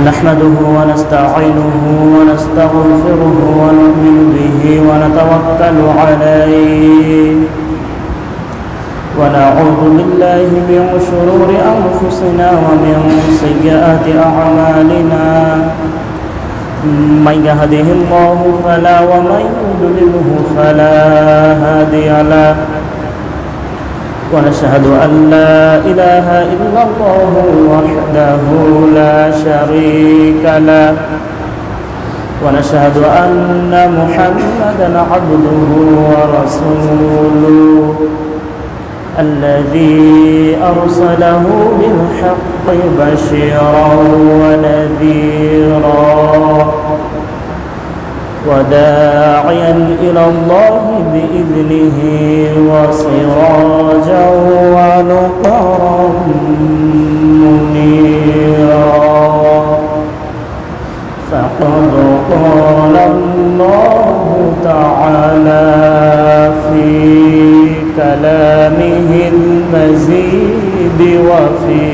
نحمده ونستعينه ونستغفره ونؤمن به ونتوكل عليه ونعوذ بالله من شرور أنفسنا ومن سيئات أعمالنا من يهده الله فلا ومن يضلله فلا هادي له ونشهد أن لا إله إلا الله وحده لا شريك له ونشهد أن محمدا عبده ورسوله الذي أرسله بالحق بشيرا ونذيرا وداعيا إلى الله بإذنه وسراجا ونقرا منيرا فقد قال الله تعالى في كلامه المجيد وفي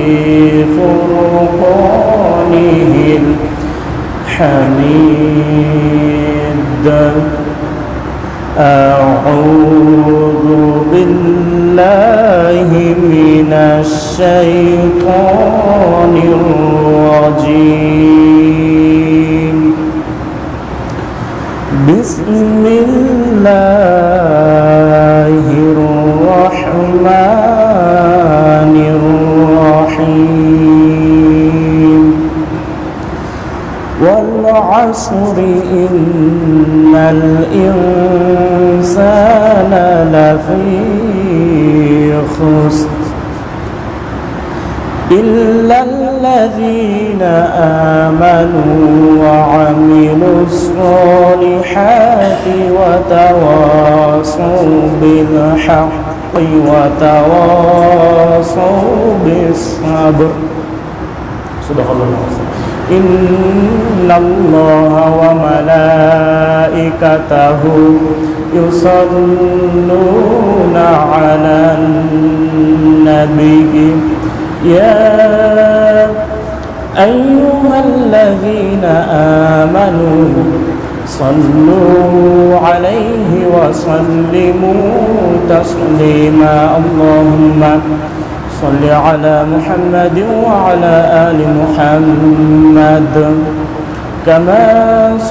فرقانه الحميد أعوذ بالله من الشيطان الرجيم بسم الله الرحمن الرحيم والعصر إن الإنسان لفي خسر إلا الذين آمنوا وعملوا الصالحات وتواصوا بالحق وتواصوا بالصبر صدق الله العظيم إن الله وملائكته يصلون على النبي يا أيها الذين آمنوا صلوا عليه وسلموا تسليما اللهم صل على محمد وعلى آل محمد كما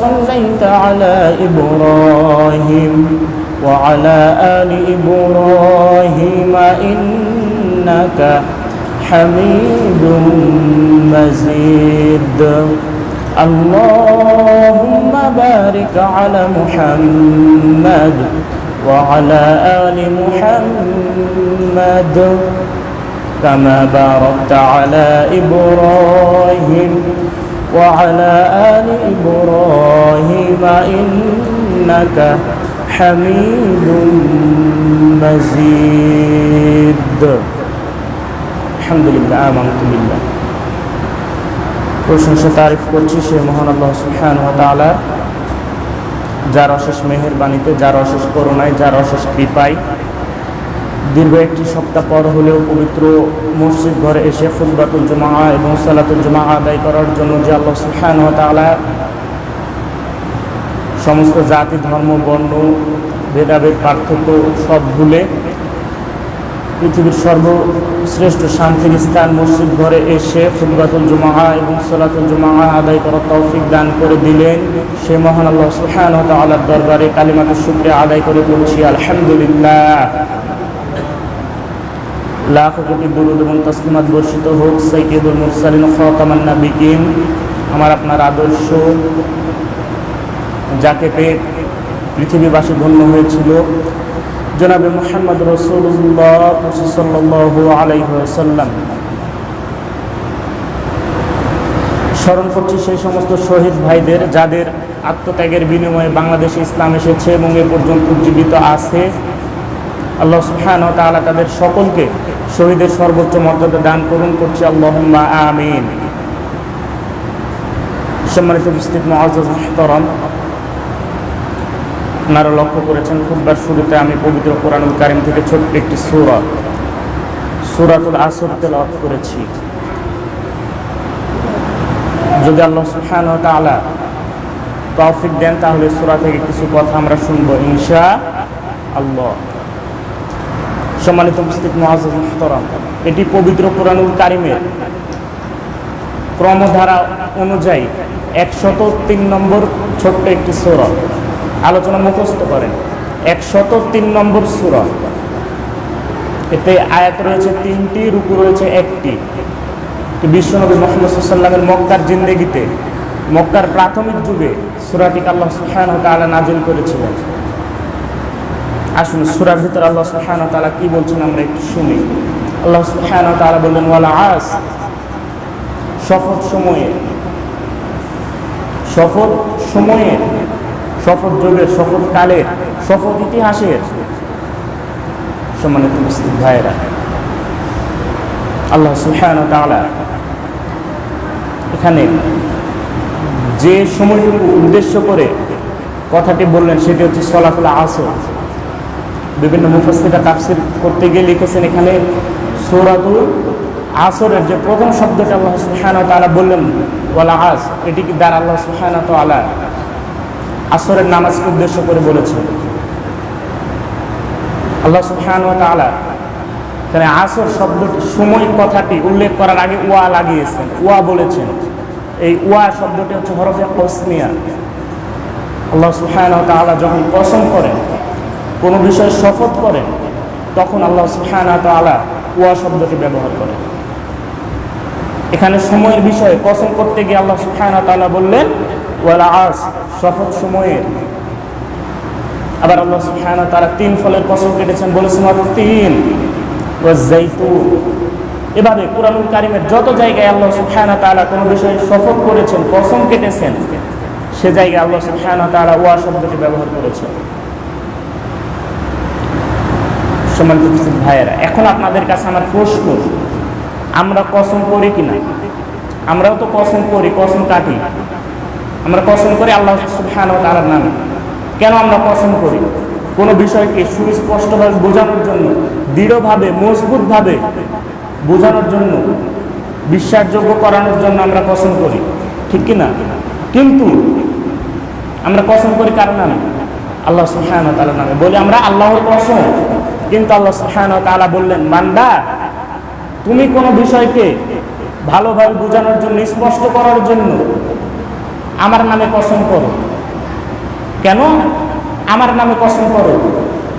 صليت على إبراهيم وعلى آل إبراهيم إنك حميد مجيد اللهم بارك على محمد وعلى آل محمد كما باركت على إبراهيم وعلى آل إبراهيم إنك حميد مجيد الحمد لله آمنت بالله প্রশংসা তারিফ করছি সে মহান আল্লাহ সুবহানাহু ওয়া তাআলা যার অশেষ মেহেরবানিতে যার অশেষ করুণায় যার অশেষ কৃপায় দীর্ঘ একটি সপ্তাহ পর হলেও পবিত্র মসজিদ ঘরে এসে খুতবাতুল জুমআ এবং সালাতুল জুমআ আদায় করার জন্য যে আল্লাহ সুবহানাহু ওয়া তাআলা সমস্ত জাতি ধর্ম বর্ণ ভেদাভেদ পার্থক্য সব ভুলে পৃথিবীর সর্বশ্রেষ্ঠ শান্তির স্থান মসজিদ ঘরে এসে খুতবাতুল জুমআ এবং সালাতুল জুমআ আদায় করার তৌফিক দান করে দিলেন সে মহান আল্লাহ সুবহানাহু ওয়া তাআলার দরবারে কালিমাতুশ শুকরিয়া আদায় করে বলছি আলহামদুলিল্লাহ। লাখো কোটি দুরূদ এবং তাসলিমাত বর্ষিত হোক সাইয়্যিদুল মুরসালিন খাতামান নাবিয়্যিন আমার আপনার আদর্শ যাকে পেয়ে পৃথিবীবাসী ধন্য হয়েছিল জনাবে মুহাম্মদ রাসূলুল্লাহ সাল্লাল্লাহু আলাইহি ওয়াসাল্লাম। স্মরণ করছি সেই সমস্ত শহীদ ভাইদের যাদের আত্মত্যাগের বিনিময়ে বাংলাদেশে ইসলাম এসেছে এবং এ পর্যন্ত জীবিত আছে। আল্লাহ সুবহানাহু ওয়া তাআলা তাদের সকলকে শহীদের সর্বোচ্চ মর্যাদা দান করুন করছি আল্লাহুম্মা আমিন। সম্মানিত উপস্থিত মুআজ্জাজ মুহতারাম, আপনারা লক্ষ্য করেছেন খুতবার শুরুতে আমি পবিত্র কোরআনুল কারীম থেকে ছোট্ট একটি সূরাতুল আসর তেলাওয়াত করেছি। যদি আল্লাহ সুবহানাহু ওয়া তাআলা তৌফিক দেন তাহলে সূরা থেকে কিছু কথা আমরা শুনবো ইনশাআল্লাহ। সম্মানিত উপস্থিত মুআজ্জাজ মুহতারাম, এটি পবিত্র কোরআনুল কারীমের ক্রমধারা অনুযায়ী 103 নম্বর ছোট্ট একটি সূরা। আলোচনা মুখস্থ করেন, 103 নম্বর সূরা। এতে আয়াত রয়েছে 3টি, রুকু রয়েছে 1টি। বিশ্বনবী মুহাম্মদ সাল্লাল্লাহু আলাইহি ওয়াসাল্লামের মক্কার জিন্দেগিতে, মক্কার প্রাথমিক যুগে সূরাটিকে আল্লাহ সুবহানাহু ওয়া তাআলা নাযিল করেছিলেন। আসুন সূরার ভিতরে আল্লাহ সুবহানাহু ওয়া তাআলা কি বলছেন আমরা একটু শুনি। আল্লাহ সুবহানাহু ওয়া তাআলা বললেন, ওয়াল আস, শপথ সময়ে, শপথ সময়ে, শপথ যুগের, শপথ কালের, শপথ ইতিহাসের। সম্মানিত উপস্থিত ভাইয়েরা, আল্লাহ সুবহানাহু ওয়া তাআলা এখানে যে সময়টুকু উদ্দেশ্য করে কথাটি বললেন সেটি হচ্ছে সলাতুল আসর। বিভিন্ন মুফাসসিররা তাফসীর করতে গিয়ে লিখেছেন এখানে সূরাতুল আসরের যে প্রথম শব্দটা আল্লাহ সুবহানাহু ওয়া তাআলা বললেন ওয়াল আস, এটি কি দ্বারা আল্লাহ সুবহানাহু ওয়া তাআলা আসরের নামাজকে উদ্দেশ্য করে বলেছেন। আল্লাহ সুবহানাহু ওয়া তাআলা এখানে আসর শব্দটি, সময় কথাটি উল্লেখ করার আগে ওয়া লাগিয়েছেন, ওয়া বলেছেন। এই ওয়া শব্দটি হচ্ছে হরফে কসমিয়া। আল্লাহ সুবহানাহু ওয়া তাআলা যখন কসম করেন, কোনো বিষয়ে শপথ করেন, তখন আল্লাহ সুবহানাহু ওয়া তাআলা ওয়া শব্দটি ব্যবহার করেন। এখানে সময়ের বিষয়ে কসম করতে গিয়ে আল্লাহ সুবহানাহু ওয়া তাআলা বললেন ওয়াল আস, শপথ সময়ের। আবার আল্লাহ সুবহানাহু ওয়া তাআলা 3 ফলের কসম কেটেছেন, বলেছেন তিন ওয়াজ যাইতুন। এভাবে কুরআনুল কারীমের যত জায়গায় আল্লাহ সুবহানাহু ওয়া তাআলা কোনো বিষয়ে শপথ করেছেন, কসম কেটেছেন, সে জায়গায় আল্লাহ সুবহানাহু ওয়া তাআলা ওয়া শব্দটি ব্যবহার করেছেন। সম্মানিত উপস্থিত ভাইয়েরা, এখন আপনাদের কাছে আমার প্রশ্ন, আমরা কসম করি কিনা? আমরাও তো কসম করি, কসম কাটি। আমরা কসম করি আল্লাহ সুবহানাহু ওয়া তাআলার নামে। কেন আমরা কসম করি? কোনো বিষয়কে সুস্পষ্টভাবে বোঝানোর জন্য, দৃঢ়ভাবে, মজবুতভাবে বোঝানোর জন্য, বিশ্বাসযোগ্য করানোর জন্য আমরা কসম করি, ঠিক কিনা? কিন্তু আমরা কসম করি কার নামে? আল্লাহ সুবহানাহু ওয়া তাআলার নামে। বলি আমরা আল্লাহর কসম, কিন্তু আল্লাহ সুবহানাহু ওয়া তাআলা বললেন, বান্দা তুমি কোনো বিষয়কে ভালোভাবে বোঝানোর জন্য, স্পষ্ট করার জন্য আমার নামে কসম করো। কেন আমার নামে কসম করো?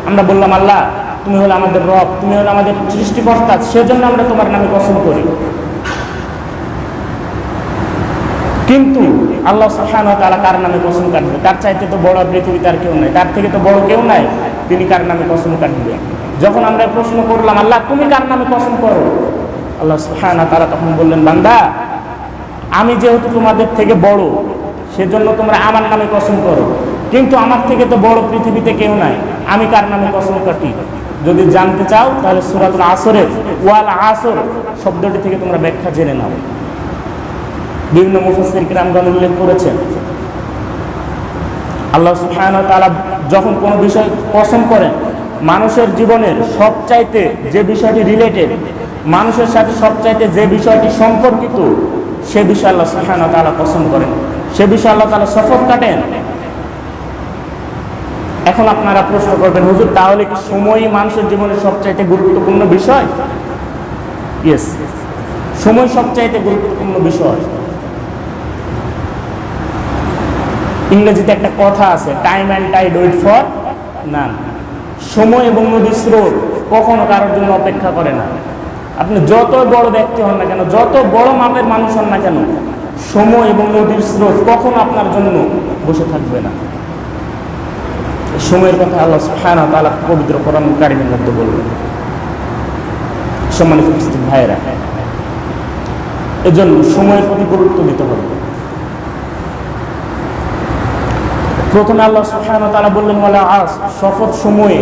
আমরা বললাম আল্লাহ তুমি হলো আমাদের রব, তুমি হলো আমাদের সৃষ্টিকর্তা, সেজন্য আমরা তোমার নামে কসম করি। কিন্তু আল্লাহ সুবহানাহু ওয়া তাআলা কার নামে কসম কাটবে? তার চাইতে তো বড় পৃথিবীতে আর কেউ নাই, তার থেকে তো বড় কেউ নাই, তিনি কার নামে কসম কাটবে? যখন আমরা প্রশ্ন করলাম আল্লাহ তুমি কার নামে কসম করো, আল্লাহ সুবহানাহু ওয়া তাআলা তখন বললেন, বান্দা আমি যেহেতু তোমাদের থেকে বড়, সেজন্য তোমরা আমার নামে কসম করো, কিন্তু আমার থেকে তো বড় পৃথিবীতে কেউ নাই, আমি কার নামে কসম কাটি? যদি জানতে চাও তাহলে সূরাতুল আসরের ওয়াল আসর শব্দটি থেকে তোমরা ব্যাখ্যা জেনে নাও। বিভিন্ন মুফাসসির কিরামগণ উল্লেখ করেছেন আল্লাহ সুবহানাহু ওয়া তাআলা যখন কোনো বিষয় কসম করেন, মানুষের জীবনের সবচাইতে যে বিষয়টি রিলেটেড, মানুষের সাথে সবচাইতে যে বিষয়টি সম্পর্কিত, সে বিষয়ে আল্লাহ সুবহানাহু ওয়া তাআলা কসম করেন, সে বিষয়ে আল্লাহ তাআলা শপথ কাটেন। এখন আপনারা প্রশ্ন করবেন, হুজুর তাহলে কি সময়ই মানুষের জীবনের সবচাইতে গুরুত্বপূর্ণ বিষয়? ইয়েস, সময় সবচাইতে গুরুত্বপূর্ণ বিষয়। ইংরেজিতে একটা কথা আছে, time and tide wait for none. সময় এবং নদীর স্রোত কখনো কারোর জন্য অপেক্ষা করে না। আপনি যত বড় ব্যক্তি হন না কেন, যত বড় মাপের মানুষ হন না কেন, সময় এবং নদীর স্রোত কখনো আপনার জন্য বসে থাকবে না। সময়ের কথা আল্লাহ সুবহানাহু ওয়া তাআলা পবিত্র কোরআনুল কারীমের মধ্যে বললেন। সম্মানিত উপস্থিত ভাইয়েরা, এজন্য সময়ের প্রতি গুরুত্ব দিতে হবে। প্রথমে আল্লাহ সুবহানাহু ওয়া তাআলা বললেন ওয়াল আস, শপথ সময়ে।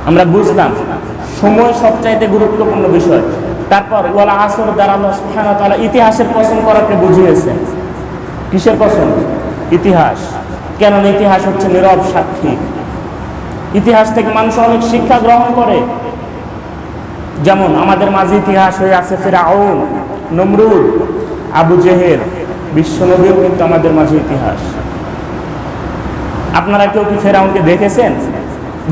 আমরা বুঝলাম সময় সবচাইতে গুরুত্বপূর্ণ বিষয়। তারপর ওয়াল আসর দ্বারা আল্লাহ সুবহানাহু ওয়া তাআলা ইতিহাসের কসম করাকে বুঝিয়েছেন। কিসের কসম? ইতিহাস। কেননা ইতিহাস হচ্ছে নীরব সাক্ষী। ইতিহাস থেকে মানুষ অনেক শিক্ষা গ্রহণ করে। যেমন আমাদের মাঝে ইতিহাস হয়ে আছে ফিরআউন, নমরুদ, আবু জেহেল, বিশ্বনবীও কিন্তু আমাদের মাঝে ইতিহাস। আপনারা কেউ কি ফেরাউনকে দেখেছেন?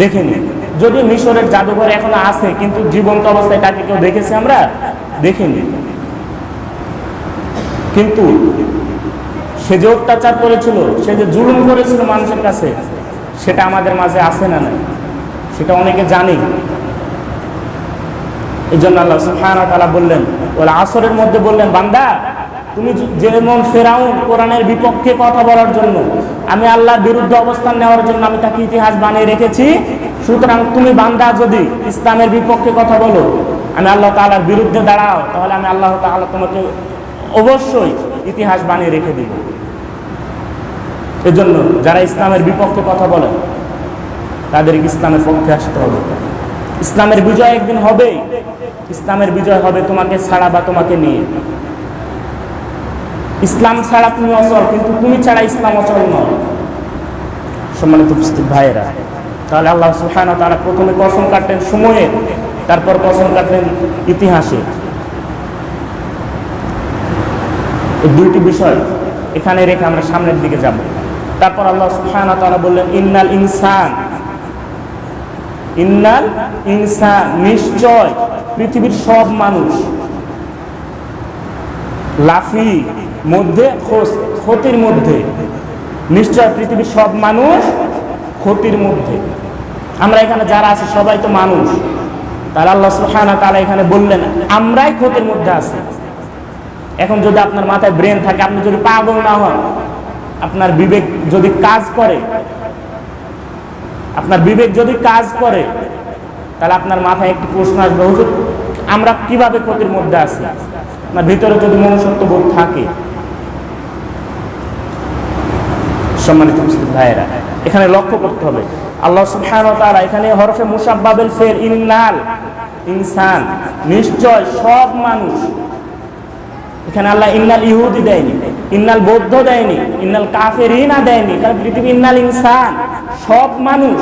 দেখেনি। যদিও মিশরের জাদুঘর এখনো আছে, কিন্তু জীবন্ত অবস্থায় তাকে কেউ দেখেছে? আমরা দেখিনি। কিন্তু সে যে অত্যাচার করেছিল, সে যে জুলুম করেছিল মানুষের কাছে, সেটা আমাদের মাঝে আছে না নাই? সেটা অনেকে জানি। এই জন্য আল্লাহ সুবহানাহু ওয়া তাআলা বললেন, ওয়াল আসরের মধ্যে বললেন, বান্দা তুমি যেমন ফেরাউন কোরআনের বিপক্ষে কথা বলার জন্য, আমি আল্লাহর বিরুদ্ধে অবস্থান নেওয়ার জন্য আমি তাকে ইতিহাস বানিয়ে রেখেছি, সুতরাং তুমি বান্দা যদি ইসলামের বিপক্ষে কথা বলো, আমি আল্লাহ তাআলার বিরুদ্ধে দাঁড়াও, তাহলে আমি আল্লাহ তাআলা তোমাকে অবশ্যই ইতিহাস বানিয়ে রেখে দিব। এজন্য যারা ইসলামের বিপক্ষে কথা বলে তাদের ইসলামের পক্ষে আসতে হবে। ইসলামের বিজয় একদিন হবেই। ইসলামের বিজয় হবে তোমাকে ছাড়া বা তোমাকে নিয়ে। ইসলাম ছাড়া তুমি অচল, কিন্তু তুমি ছাড়া ইসলাম অচল নয়। সম্মানিত উপস্থিত ভাইয়েরা, তাহলে আল্লাহ সুবহানাহু ওয়া তাআলা প্রথমে কসম কাটলেন সময়ে, তারপর কসম কাটলেন ইতিহাসে। এই দুইটি বিষয় এখানে রেখে আমরা সামনের দিকে যাব। তারপর আল্লাহ সুবহানাহু ওয়া তাআলা বললেন, ইন্নাল ইনসান, নিশ্চয় পৃথিবীর সব মানুষ লাফি মধ্যে ক্ষতির মধ্যে, নিশ্চয় পৃথিবীর সব মানুষ ক্ষতির মধ্যে। আমরা এখানে যারা আছি সবাই তো মানুষ, তাহলে আল্লাহ সুবহানাহু ওয়া তাআলা এখানে বললেন আমরাই ক্ষতির মধ্যে আছি। এখন যদি আপনার মাথায় ব্রেন থাকে, আপনি যদি পাগল না হন, আপনার বিবেক যদি কাজ করে, তাহলে আপনার মাথায় একটি প্রশ্ন আসবে, হুজুর আমরা কিভাবে ক্ষতির মধ্যে আছি? আপনার ভিতরে যদি মনুষ্যত্ব বোধ থাকে। সম্মানিত মুসলিম ভাইয়েরা, এখানে লক্ষ্য করতে হবে আল্লাহ সুবহানাহু ওয়া তাআলা এখানে হরফে মুসাব্বাবিল ফেল ইন্নাল ইনসান, নিশ্চয় সব মানুষ। এখানে আল্লাহ ইন্নাল ইহুদি দেয়নি, ইন্নাল বৌদ্ধ দেয়নি, ইন্নাল কাফেরিনা দেয়নি। কারণ পৃথিবী ইন্নাল ইনসান, সব মানুষ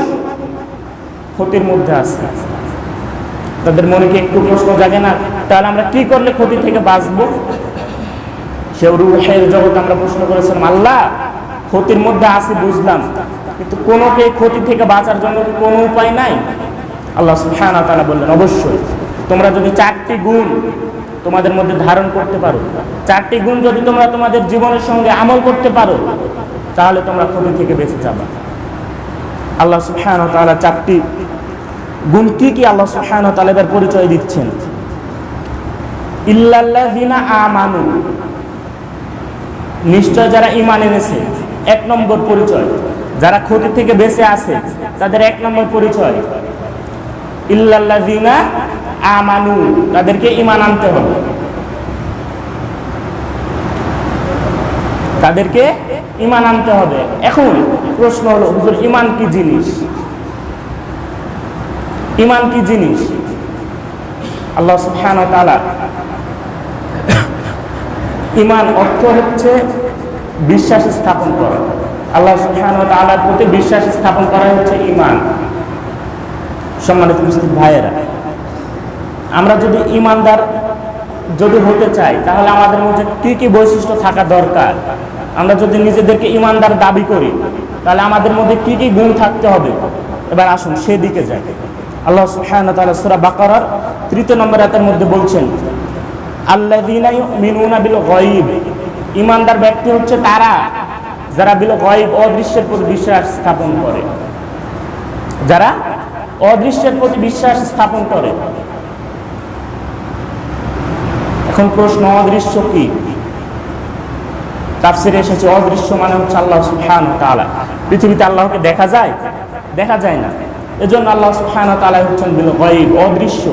ক্ষতির মধ্যে আছে। তাদের মনে কি একটু প্রশ্ন জাগে না, তাহলে আমরা কি করলে ক্ষতি থেকে বাঁচবো? সে রূহের জগৎ আমরা প্রশ্ন করেছিলাম, আল্লাহ ক্ষতির মধ্যে আছি বুঝলাম, কিন্তু কোনোকে ক্ষতি থেকে বাঁচার জন্য কোনো উপায় নাই? আল্লাহ সুবহানাহু ওয়া তাআলা বললেন, অবশ্যই তোমরা যদি 4টি গুণ তোমাদের মধ্যে ধারণ করতে পারো, 4টি গুণ যদি তোমরা তোমাদের জীবনের সঙ্গে আমল করতে পারো, তাহলে তোমরা ক্ষতি থেকে বেঁচে যাবে। আল্লাহ সুবহানাহু ওয়া তাআলা 4টি গুণ কি কি আল্লাহ সুবহানাহু ওয়া তাআলা এর পরিচয় দিচ্ছেন। ইল্লাল্লাযিনা আমানু, নিশ্চয় যারা ঈমান এনেছে। 1 নম্বর পরিচয়, যারা ক্ষতি থেকে বেঁচে আছে তাদের 1 নম্বর পরিচয় ইল্লাল্লাযিনা আমানু, তাদেরকে ঈমান আনতে হবে, তাদেরকে ঈমান আনতে হবে। এখন প্রশ্ন হলো, হুজুর ঈমান কি জিনিস? ঈমান কি জিনিস? আল্লাহ সুবহানাহু ওয়া তাআলা ঈমান অর্থ হচ্ছে বিশ্বাস স্থাপন করা। আল্লাহ সুবহানাহু ওয়া তাআলার প্রতি বিশ্বাস স্থাপন করা হচ্ছে ঈমান। সম্মানিত উপস্থিত ভাইয়েরা, আমরা যদি ঈমানদার যদি হতে চাই, তাহলে আমাদের মধ্যে কি কি বৈশিষ্ট্য থাকা দরকার? আমরা যদি নিজেদেরকে ঈমানদার দাবি করি, তাহলে আমাদের মধ্যে কি কি গুণ থাকতে হবে? এবার আসুন সেদিকে যাই। আল্লাহ সুবহানাহু ওয়া তাআলা সূরা বাকারার 3 নম্বর আয়াতের মধ্যে বলছেন, আল্লাযীনা ইউমিনুনা বিল গায়ব, ঈমানদার ব্যক্তি হচ্ছে তারা যারা বিল গায়ব, অদৃশ্যের প্রতি বিশ্বাস স্থাপন করে। যারা অদৃশ্যের প্রতি বিশ্বাস স্থাপন করে। এখন প্রশ্ন, অদৃশ্য কি? তাফসীরে এসেছে অদৃশ্য মানে হচ্ছে আল্লাহ সুবহানাহু ওয়া তাআলা। পৃথিবীতে আল্লাহকে দেখা যায়? দেখা যায় না। এজন্য আল্লাহ সুবহানাহু ওয়া তাআলা হচ্ছেন বিল গায়ব, অদৃশ্য।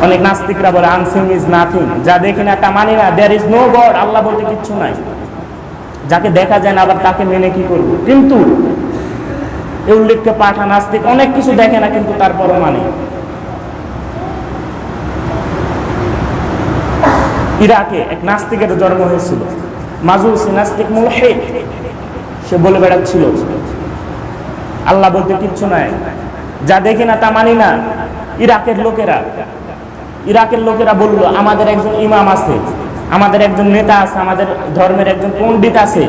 অনেক নাস্তিকরা বলে আনসিং ইজ নাথিং, যা দেখি না তা মানি না, দেয়ার ইজ নো গড, আল্লাহ বলতে কিচ্ছু নাই। যাকে দেখা যায় না আবার তাকে মেনে কি করব? কিন্তু এই উল্লেখ্য পাঠা নাস্তিক অনেক কিছু দেখে না, কিন্তু তারপরও মানে। ইরাকে এক নাস্তিকের জন্ম হয়েছিল, মাজুসি নাস্তিক মুলহিদ। সে বলে বেড়াচ্ছিল আল্লাহ বলতে কিচ্ছু নাই, যা দেখি না তা মানি না। ইরাকের লোকেরা ইরাকের লোকেরা বলল, আমাদের একজন ইমাম আছে, আমাদের একজন নেতা আছে, আমাদের ধর্মের একজন পণ্ডিত আছে,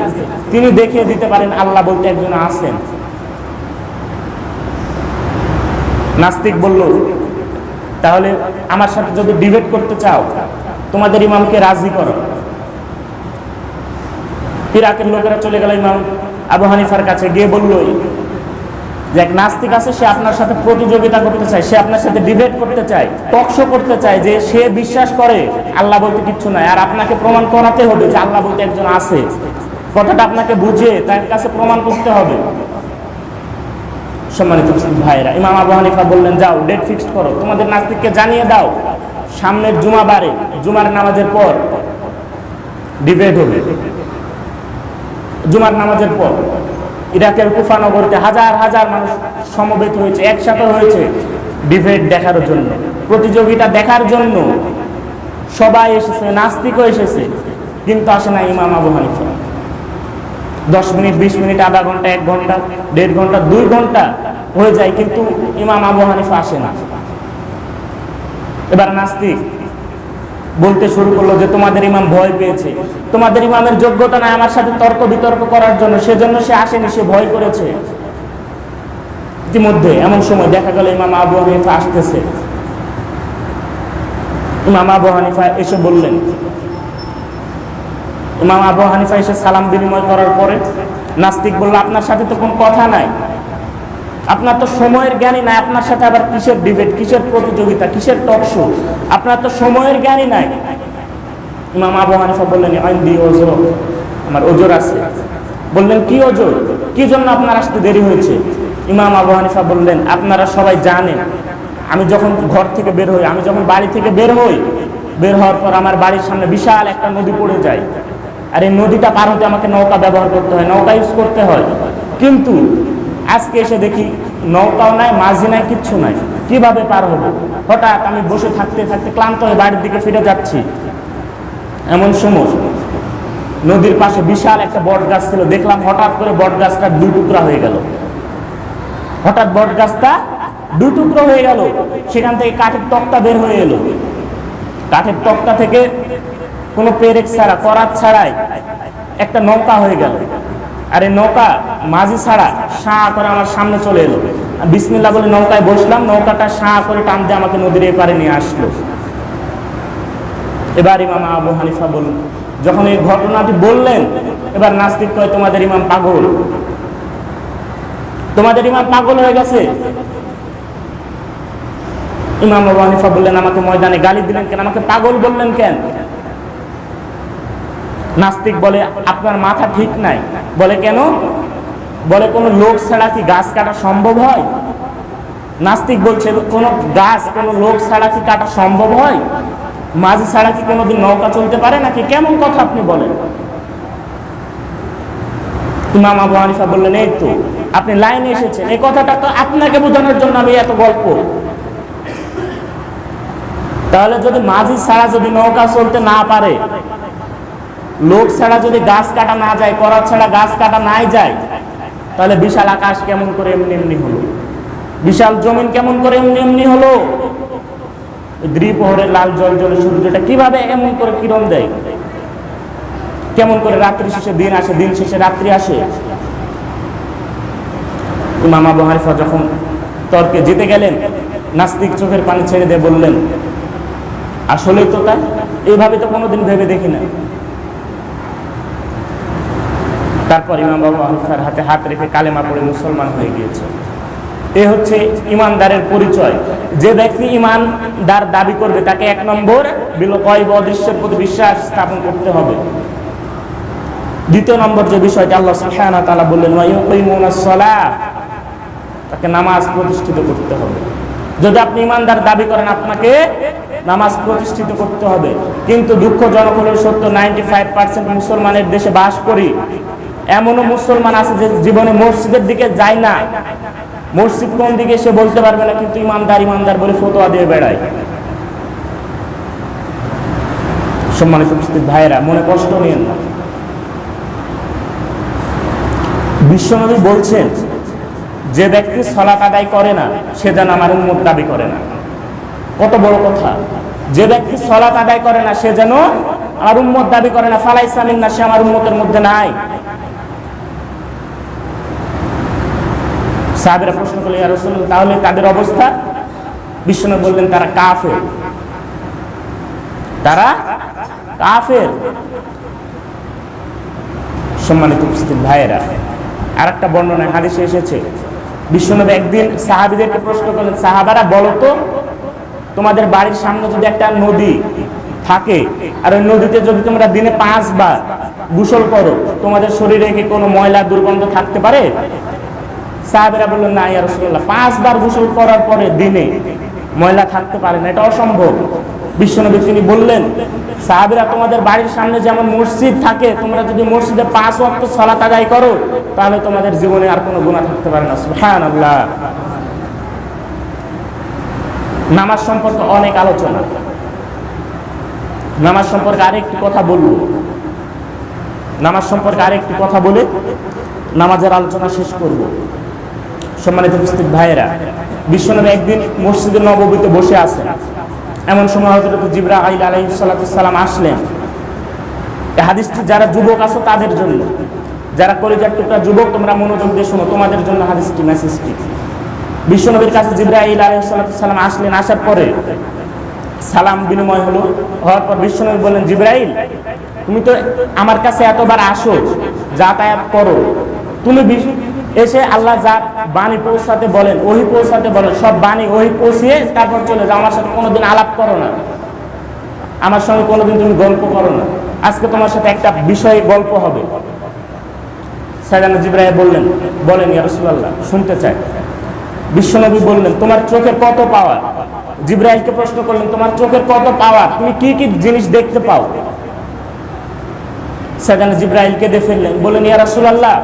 তিনি দেখিয়ে দিতে পারেন আল্লাহ বলতে একজন আছেন। নাস্তিক বলল, তাহলে আমার সাথে যদি ডিবেট করতে চাও তোমাদের ইমামকে রাজি করো। ইরাকের লোকেরা চলে গেল ইমাম আবু হানিফার কাছে, গিয়ে বলল যে এক নাস্তিক আছে, সে আপনার সাথে প্রতিযোগিতা করতে চায়, সে আপনার সাথে ডিবেট করতে চায়, টকশো করতে চায় যে সে বিশ্বাস করে আল্লাহ বলতে কিচ্ছু নাই, আর আপনাকে প্রমাণ করাতে হবে যে আল্লাহ বলতে একজন আছে। কথাটা আপনাকে বুঝে তার কাছে প্রমাণ করতে হবে। সম্মানিত ভাইরা, ইমাম আবু হানিফা বললেন, যাও ডেট ফিক্সড করো, তোমাদের নাস্তিককে জানিয়ে দাও সামনের জুমাবারে জুমার নামাজের পর ডিবেট হবে। জুমার নামাজের পর ইরাকের কুফা নগরীতে হাজার হাজার মানুষ সমবেত হয়েছে, একসাথে হয়েছে ডিবেট দেখার জন্য, প্রতিযোগিতা দেখার জন্য। সবাই এসেছে, নাস্তিকও এসেছে, কিন্তু আসে না ইমাম আবু হানিফা। 10 মিনিট, 20 মিনিট, আধা ঘন্টা, 1 ঘন্টা, 1.5 ঘন্টা, 2 ঘন্টা হয়ে যায়, কিন্তু ইমাম আবু হানিফা আসে না। এবার নাস্তিক বলতে শুরু করলো যে তোমাদের ইমাম ভয় পেয়েছে, তোমাদের ইমামের যোগ্যতা নাই আমার সাথে তর্ক বিতর্ক করার জন্য, সেজন্য সে আসেনি, সে ভয় করেছে। ইতিমধ্যে এমন সময় দেখা গেল ইমাম আবু হানিফা আসতেছে। ইমাম আবু হানিফা এসে বললেন, ইমাম আবু হানিফা এসে সালাম বিনিময় করার পরে নাস্তিক বলল, আপনার সাথে তো কোনো কথা নাই, আপনার তো সময়ের জ্ঞানই নাই, আপনার সাথে আবার কিসের ডিবেট, কিসের প্রতিযোগিতা, কিসের টক শো, আপনার তো সময়ের জ্ঞানই নাই। ইমাম আবু হানিফা বললেন, ওজোর, আমার ওজোর আছে। বললেন, কি ওজোর, কি জন্য আপনার আসতে দেরি হয়েছে? ইমাম আবু হানিফা বললেন, আপনারা সবাই জানেন আমি যখন ঘর থেকে বের হই, আমি যখন বাড়ি থেকে বের হই, বের হওয়ার পর আমার বাড়ির সামনে বিশাল একটা নদী পড়ে যায়, আর এই নদীটা পার হতে আমাকে নৌকা ব্যবহার করতে হয়, নৌকা ইউজ করতে হয়। কিন্তু আজকে এসে দেখি নৌকাও নাই, মাঝি নাই, কিচ্ছু নাই, কিভাবে পার হবো? হঠাৎ আমি বসে থাকতে থাকতে ক্লান্ত হয়ে বাড়ির দিকে ফিরে যাচ্ছি। এমন সময় নদীর পাশে বিশাল একটা বট গাছ ছিল, দেখলাম হঠাৎ করে বট গাছটা 2 টুকরা হয়ে গেল। হঠাৎ বট গাছটা 2 টুকরো হয়ে গেল, সেখান থেকে কাঠের তক্তা বের হয়ে এলো। কাঠের তক্তা থেকে কোনো পেরেক ছাড়া, করাত ছাড়াই একটা নৌকা হয়ে গেল। আর এই নৌকা মাঝি ছাড়া সাঁ করে আমার সামনে চলে এলো। বিসমিল্লাহ বলে নৌকায় বসলাম, নৌকাটা সাঁ করে টান দিয়ে আমাকে নদীর এপারে নিয়ে আসলো। এবার ইমাম আবু হানিফা বললেন, যখন এই ঘটনাটি বললেন, এবার নাস্তিক কয়, তোমাদের ইমাম পাগল, তোমাদের ইমাম পাগল হয়ে গেছে। ইমাম আবু হানিফা বললেন, আমাকে ময়দানে গালি দিলেন কেন, আমাকে পাগল বললেন কেন? নাস্তিক বলে, আপনার মাথা ঠিক নাই। বলে, কেন? বলে, কোনো লোক ছাড়া কি গাছ কাটা সম্ভব হয়? নাস্তিক বলছে, কোনো গাছ কোনো লোক ছাড়া কি কাটা সম্ভব হয়? মাঝি ছাড়া কি কোনোদিন নৌকা চলতে পারে নাকি? কেমন কথা আপনি বলেন? ইমাম আবু হানিফা বললেন, এই তো আপনি লাইনে এসেছেন, এই কথাটা তো আপনাকে বোঝানোর জন্য আমি এত গল্প। তাহলে যদি মাঝি ছাড়া যদি নৌকা চলতে না পারে, লোক ছাড়া যদি গাছ কাটা না যায়, করাত ছাড়া গাছ কাটা নাই যায়, তাহলে বিশাল আকাশ কেমন করে এমনি এমনি হলো? বিশাল জমিন কেমন করে এমনি এমনি হলো? দ্বিপ্রহরে লাল জল জলে সূর্যটা কিভাবে এমন করে কিরণ দেয়? কেমন করে রাত্রি শেষে দিন আসে, দিন শেষে রাত্রি আসে? ইমাম আবু হানিফা যখন তর্কে জিতে গেলেন, নাস্তিক চোখের পানি ছেড়ে দিয়ে বললেন, আসলেই তো তাই, এইভাবে তো কোনোদিন ভেবে দেখি না। তারপর ইমাম আবু হানিফার হাতে হাত রেখে কালেমা পড়ে মুসলমান হয়ে গিয়েছে। এ হচ্ছে ইমানদারের পরিচয়। যে ব্যক্তি ইমানদার দাবি করবে, তাকে 1 নম্বর বিলকয়ব অদৃশ্যের প্রতি বিশ্বাস স্থাপন করতে হবে। 2 নম্বর যে বিষয়টি আল্লাহ সুবহানাহু ওয়া তাআলা বললেন, ওয়া ইউকিমুনাস সালাহ, তাকে নামাজ প্রতিষ্ঠিত করতে হবে। যদি আপনি ইমানদার দাবি করেন, আপনাকে নামাজ প্রতিষ্ঠিত করতে হবে। কিন্তু দুঃখজনক হলো সত্য, 95% মুসলমানের দেশে বাস করি। এমনও মুসলমান আছে যে জীবনে মসজিদের দিকে যায় না, মসজিদ কোন দিকে সে বলতে পারবে না, কিন্তু ইমানদার ইমানদার বলে ফতোয়া দিয়ে বেড়ায়। সম্মানিত উপস্থিত ভাইয়েরা, মনে কষ্ট নিয়েন না। বিশ্বনবী বলছেন, যে ব্যক্তি সালাত আদায় করে না, সে যেন আমার উম্মত দাবি করে না। কত বড় কথা! যে ব্যক্তি সালাত আদায় করে না সে যেন আমার উম্মত দাবি করে না, ফালাইসা মিন্না, সে আমার উম্মতের মধ্যে নাই। সাহাবীরা প্রশ্ন করলেন, ইয়া রাসূলুল্লাহ, তাহলে তাদের অবস্থা? বিশ্বনবী বললেন, তারা কাফের, তারা কাফের। সম্মানিত উপস্থিত ভাইয়েরা, আর একটা বর্ণনায় হাদিসে এসেছে, বিশ্বনবী একদিন সাহাবীদেরকে প্রশ্ন করলেন, সাহাবারা বলো তো, তোমাদের বাড়ির সামনে যদি একটা নদী থাকে আর ওই নদীতে যদি তোমরা দিনে 5 বার গোসল করো, তোমাদের শরীরে কি কোনো ময়লা দুর্গন্ধ থাকতে পারে? সাহাবীরা বললেন, না ইয়া রাসূলুল্লাহ, 5 বার গোসল করার পরে দিনে ময়লা থাকতে পারে না, এটা অসম্ভব। বিশ্বনবী তিনি বললেন, সাহাবীরা, তোমাদের বাড়ির সামনে যেমন মসজিদ থাকে, তোমরা যদি মসজিদে 5 ওয়াক্ত সালাত আদায় করো, তাহলে তোমাদের জীবনে আর কোনো গুনাহ থাকতে পারে না। সুবহানাল্লাহ। নামাজ সম্পর্কে অনেক আলোচনা, নামাজ সম্পর্কে আরেকটি কথা বলবো, নামাজ সম্পর্কে আরেকটি কথা বলে নামাজের আলোচনা শেষ করব। সম্মানিত উপস্থিত ভাইয়েরা, বিশ্বনবী একদিন মসজিদে নববীতে বসে আছেন, এমন সময় হযরত জিবরাইল আলাইহিস সালাম আসলেন। এই হাদিসটি যারা যুবক আছো তাদের জন্য, যারা কলিজার টুকরা যুবক, তোমরা মনোযোগ দিয়ে শোনো, তোমাদের জন্য হাদিসটি, মেসেজটি। বিশ্বনবীর কাছে জিবরাইল আলাইহিস সালাম আসলেন, আসার পরে সালাম বিনিময় হলো, হওয়ার পর বিশ্বনবী বললেন, জিবরাইল, তুমি তো আমার কাছে এতবার আসো, যাতায়াত করো, তুমি এসে আল্লাহ যা বাণী পৌঁছাতে বলেন, ওহী পৌঁছাতে বলেন, সব বাণী ওহী পৌঁছিয়ে তারপর চলে যাও, আমার সাথে কোনোদিন আলাপ করো না, আমার সঙ্গে কোনোদিন তুমি গল্প করো না, আজকে তোমার সাথে একটা বিষয়ে গল্প হবে। সাইয়েদনা জিবরাইল বললেন, বলেন ইয়া রাসূলুল্লাহ, শুনতে চাই। বিশ্বনবী বললেন, তোমার চোখের কত পাওয়ার? জিবরাইলকে প্রশ্ন করলেন, তোমার চোখের কত পাওয়ার, তুমি কি কি জিনিস দেখতে পাও? সাইয়েদনা জিবরাইল কেঁদে ফেললেন, বললেন, ইয়া রাসূলুল্লাহ,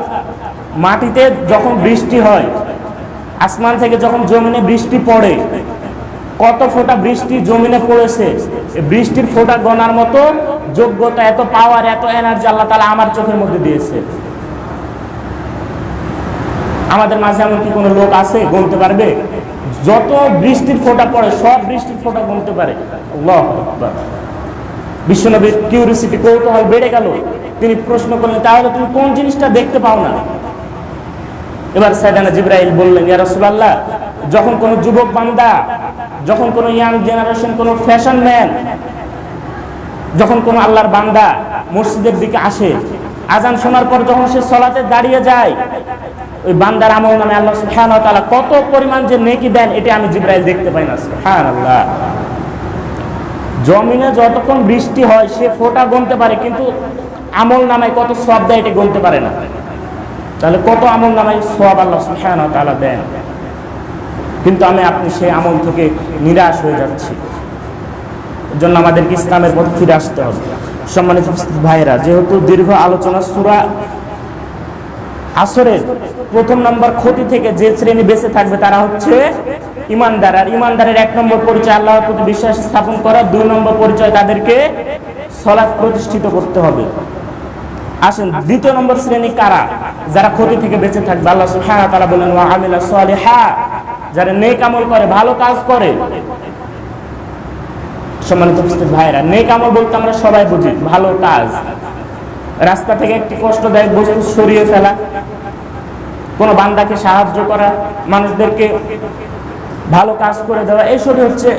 মাটিতে যখন বৃষ্টি হয়, আসমান থেকে যখন জমিনে বৃষ্টি পড়ে, কত ফোঁটা বৃষ্টি জমিনে পড়েছে, বৃষ্টির ফোঁটা গণার মতো যোগ্যতা, এত পাওয়ার, এত এনার্জি আল্লাহ তাআলা আমার চোখের মধ্যে দিয়েছে। আমাদের মাঝে এমন কি কোনো লোক আছে গুনতে পারবে? যত বৃষ্টির ফোঁটা পড়ে সব বৃষ্টির ফোঁটা গুনতে পারে। আল্লাহু আকবার। বিশ্বনবীর কিউরিওসিটি, কৌতূহল বেড়ে গেল। তিনি প্রশ্ন করলেন, তাহলে তুমি কোন জিনিসটা দেখতে পাও না? এবার সাইয়েদনা জিবরাইল বললেন, ইয়া রাসূলুল্লাহ, যখন কোনো যুবক বান্দা, যখন কোনো ইয়াং জেনারেশন, কোনো ফ্যাশন ম্যান, যখন কোনো আল্লাহর বান্দা মসজিদের দিকে আসে, আজান শোনার পর যখন সে সালাতে দাঁড়িয়ে যায়, ওই বান্দার আমল নামে আল্লাহ সুবহানাহু ওয়া তাআলা কত পরিমাণ যে নেকি দেন, এটা আমি জিবরাইল দেখতে পাই না। সুবহানাল্লাহ। জমিনে যতক্ষণ বৃষ্টি হয় সে ফোঁটা গুনতে পারে, কিন্তু আমল নামায় কত সওয়াব দেয় এটা গুনতে পারে না। তাহলে কত আমল নামায় সওয়াব আল্লাহ সুবহানাহু ওয়া তাআলা দেন, কিন্তু আমি আপনি সেই আমল থেকে নিরাশ হয়ে যাচ্ছি। এর জন্য আমাদেরকে ইসলামের পথে ফিরে আসতে হবে। সম্মানিত ভাইয়েরা, যেহেতু দীর্ঘ আলোচনা, সূরা আসরের প্রথম নম্বর ক্ষতি থেকে যে শ্রেণী বেঁচে থাকবে তারা হচ্ছে ইমানদার। আর ইমানদারের 1 নম্বর পরিচয় আল্লাহর প্রতি বিশ্বাস স্থাপন করা, 2 নম্বর পরিচয় তাদেরকে সালাত প্রতিষ্ঠিত করতে হবে। আসেন, 2য় নম্বর শ্রেণী কারা? যারা ক্ষতি থেকে বেঁচে থাকবে। আল্লাহ সুবহানাহু ওয়া তাআলা বলেন, ওয়া আমিলা সালিহা, যারা নেক আমল করে, ভালো কাজ করে। সম্মানিত উপস্থিত ভাইরা, নেক আমল বলতে আমরা সবাই বুঝি ভালো কাজ, রাস্তা থেকে একটি কষ্টদায়ক বস্তু সরিয়ে ফেলা, কোনো বান্দাকে সাহায্য করা, মানুষদেরকে ভালো কাজ করে দেওয়া, এইসবই হচ্ছে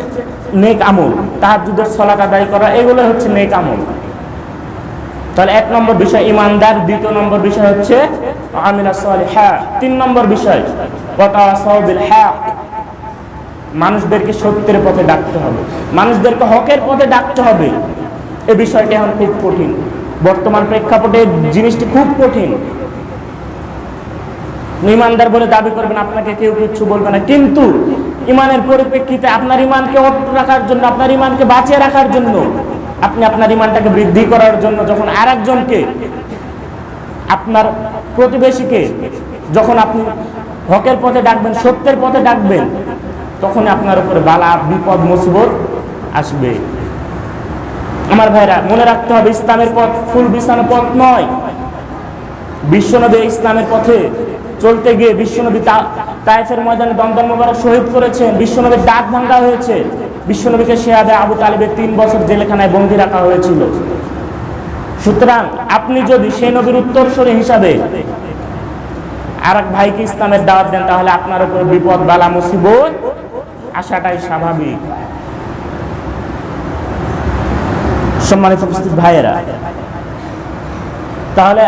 নেক আমল। তাহাজ্জুদের সালাত আদায় করা, এগুলো হচ্ছে নেক আমল। তাহলে 1 নম্বর বিষয় ইমানদার, 2য় নম্বর বিষয় হচ্ছে আমিলা সালিহা, 3 নম্বর বিষয় ওয়াতাওয়াসাউ বিল হক, মানুষদেরকে সত্যের পথে ডাকতে হবে, মানুষদেরকে হকের পথে ডাকতে হবে। এই বিষয়টি এখন খুব কঠিন, বর্তমান প্রেক্ষাপটে জিনিসটি খুব কঠিন। ইমানদার বলে দাবি করবেন, আপনাকে কেউ কিছু বলবে না, কিন্তু ইমানের পরিপ্রেক্ষিতে আপনার ইমানকে অটুট রাখার জন্য, আপনার ইমানকে বাঁচিয়ে রাখার জন্য, আপনি আপনার ইমানটাকে বৃদ্ধি করার জন্য যখন আরেকজনকে, আপনার প্রতিবেশীকে যখন আপনি হকের পথে ডাকবেন, সত্যের পথে ডাকবেন, তখন আপনার উপরে বালা, বিপদ, মুসিবত আসবে। আমার ভাইরা, মনে রাখতে হবে, ইসলামের পথ ফুল বিছানো পথ নয়। বিশ্বনবী ইসলামের পথে চলতে গিয়ে বিশ্বনবী তায়েফের ময়দানে দমদম মোবারক শহীদ করেছেন, বিশ্বনবীর দাঁত ভাঙা হয়েছে, বিশ্বনবীকে শিহাবে আবু তালিবের 3 বছর জেলখানায় বন্দী রাখা হয়েছিল। সুতরাং আপনি যদি সেই নবীর উত্তরসূরি হিসাবে আর এক ভাইকে ইসলামের দাওয়াত দেন, তাহলে আপনার উপর বিপদ বালা মুসিবত আসাটাই স্বাভাবিক। সম্মানিত উপস্থিত ভাইয়েরা, তাহলে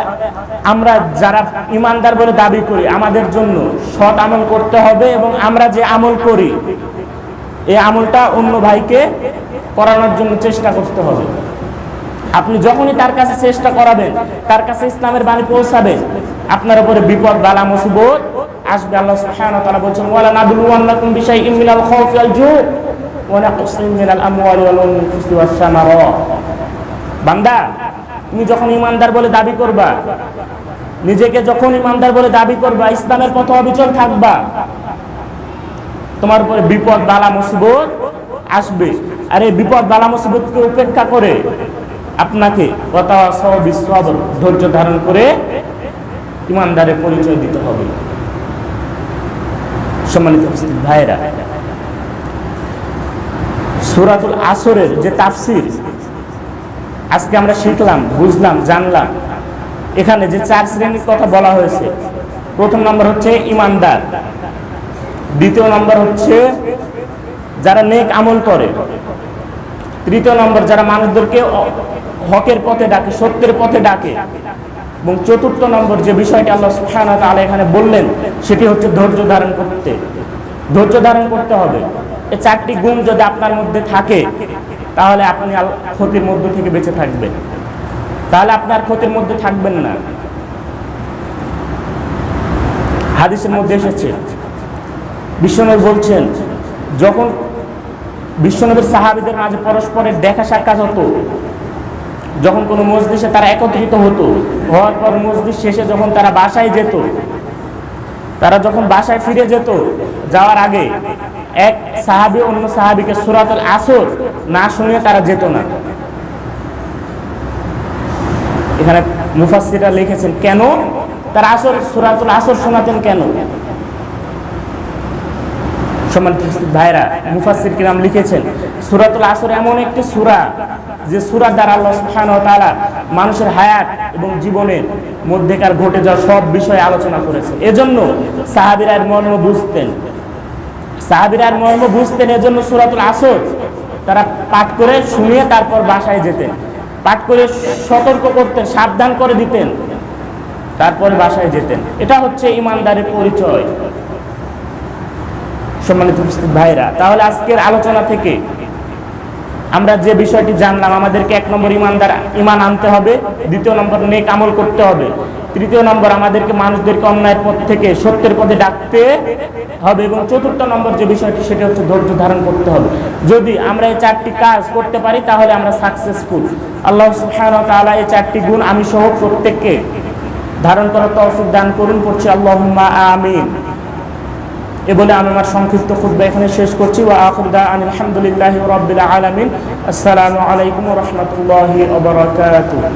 আমরা যারা ইমানদার বলে দাবি করি, আমাদের জন্য সৎ আমল করতে হবে এবং আমরা যে আমল করি এই আমলটা অন্য ভাইকে করানোর জন্য চেষ্টা করতে হবে। আপনি যখনই তার কাছে চেষ্টা করাবেন, তার কাছে ইসলামের বাণী পৌঁছাবেন, আপনার উপরে বিপদ বালা মুসিবত আসবে। আল্লাহ সুবহানাহু ওয়া তাআলা বলেন, ওয়ালা নাবলুওয়ান্নাকুম বিশাইইম মিনাল খাউফি ওয়াল জু' ওয়া নাকসিম মিনাল আমওয়ালি ওয়াল আনফুসি ওয়াস সামারাত। বান্দা, তুমি যখন ইমানদার বলে দাবি করবা, নিজেকে যখন ইমানদার বলে দাবি করবা, ইসলামের পথে অবিচল থাকবা, তোমার উপরে বিপদ বালা মুসিবত আসবে। আর এই বিপদ বালা মুসিবতকে উপেক্ষা করে আপনাকে ধৈর্য ধারণ করে ইমানদারের পরিচয় দিতে হবে। সম্মানিত উপস্থিত ভাইয়েরা, সূরাতুল আসরের যে তাফসীর আজকে আমরা শিখলাম, বুঝলাম, জানলাম, এখানে যে 4 শ্রেণীর কথা বলা হয়েছে, প্রথম নম্বর হচ্ছে ইমানদার, দ্বিতীয় নম্বর হচ্ছে যারা নেক আমল করে, তৃতীয় নম্বর যারা মানুষদেরকে হকের পথে ডাকে, সত্যের পথে ডাকে, এবং চতুর্থ নম্বর যে বিষয়টি আল্লাহ সুবহানাহু ওয়া তাআলা এখানে বললেন সেটি হচ্ছে ধৈর্য ধারণ করতে। ধৈর্য ধারণ করতে হবে। এই 4টি গুণ যদি আপনার মধ্যে থাকে, তাহলে আপনি ক্ষতির মধ্যে থেকে বেঁচে থাকবেন, তাহলে আপনার ক্ষতির মধ্যে থাকবেন না। হাদিসের মধ্যে এসেছে, বিশ্বনবী বলছেন, যখন বিশ্বনবীর সাহাবীদের মাঝে পরস্পরের দেখা সাক্ষাৎ হতো, যখন কোনো মজলিসে তারা একত্রিত হতো, হওয়ার পর মজলিস শেষে যখন তারা বাসায় যেত, তারা যখন বাসায় ফিরে যেত, যাওয়ার আগে এক সাহাবী অন্য সাহাবীকে সূরাতুল আসর না শুনিয়ে তারা যেত না। এখানে মুফাসসিররা লিখেছেন কেন তারা সূরাতুল আসর শোনাতেন কেন। সম্মানিত ভাইরা, মুফাসসির কিরাম লিখেছেন, সূরাতুল আসর এমন একটি সূরা যে সূরা দ্বারা আল্লাহ সুবহানাহু ওয়া তাআলা মানুষের হায়াত এবং জীবনের মধ্যেকার ঘটে যাওয়া সব বিষয়ে আলোচনা করেছে। এজন্য সাহাবীরা এর মর্ম বুঝতেন, এজন্য সূরাতুল আসর তারা পাঠ করে শুনিয়ে তারপর বাসায় যেতেন, পাঠ করে সতর্ক করতেন, সাবধান করে দিতেন, তারপরে বাসায় যেতেন। এটা হচ্ছে ইমানদারের পরিচয়। সম্মানিত উপস্থিত ভাইরা, তাহলে আজকের আলোচনা থেকে আমরা যে বিষয়টি জানলাম, আমাদেরকে 1 নম্বর ইমান আনতে হবে, 2 নম্বর নেক আমল করতে হবে, 3 নম্বর আমাদেরকে মানুষদেরকে অন্যায়ের পথ থেকে সত্যের পথে ডাকতে হবে, এবং 4 নম্বর যে বিষয়টি সেটা হচ্ছে ধৈর্য ধারণ করতে হবে। যদি আমরা এই 4টি কাজ করতে পারি তাহলে আমরা সাকসেসফুল। আল্লাহ সুবহানাহু ওয়া তাআলা এই 4টি গুণ আমি সহ প্রত্যেককে ধারণ করার তৌফিক দান করুন। পড়ছি আল্লাহুম্মা আমিন। এ বলে আমি আমার সংক্ষিপ্ত খুতবা এখানে শেষ করছি। ওয়া আখিরু দা'ওয়ানা আলহামদুলিল্লাহি রাব্বিল আলামিন। আসসালামু আলাইকুম ওয়া রাহমাতুল্লাহি ওয়া বারাকাতুহু।